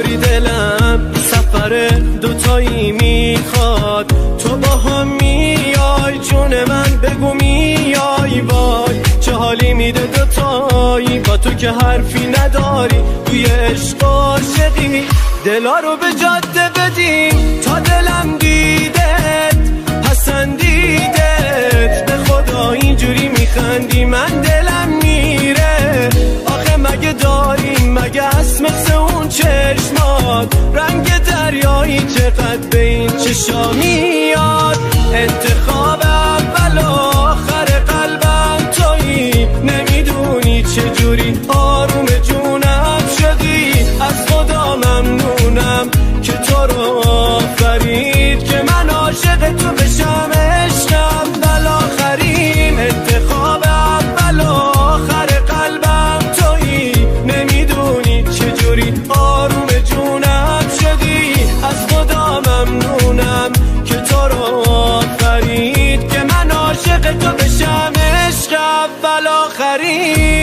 نداری دلم سفر دوتایی میخواد، تو با هم میای جون من بگو میای، وای چه حالی میده دوتایی با تو که حرفی نداری، توی عشق عاشقی دلا رو به جاده بدیم تا دلم دیدت پسندیدت، به خدا اینجوری میخندی من دلم میره، آخه مگه داریم مگه هست مثل اون چشمات رنگ دریایی چقدر به این چشا میاد، انتخاب اول آخر قلبم تویی، نمیدونی چجوری آروم جونم شدی، از خدا ممنونم که تو رو آفرید که من عاشق تو بشم، عشقم بالاخرین انتخاب اول آخر قلبم تویی، نمیدونی چجوری آروم جونم شدی، از خدا ممنونم که تو رو آفرید که من عاشق تو بشم، عشق اول آخرین.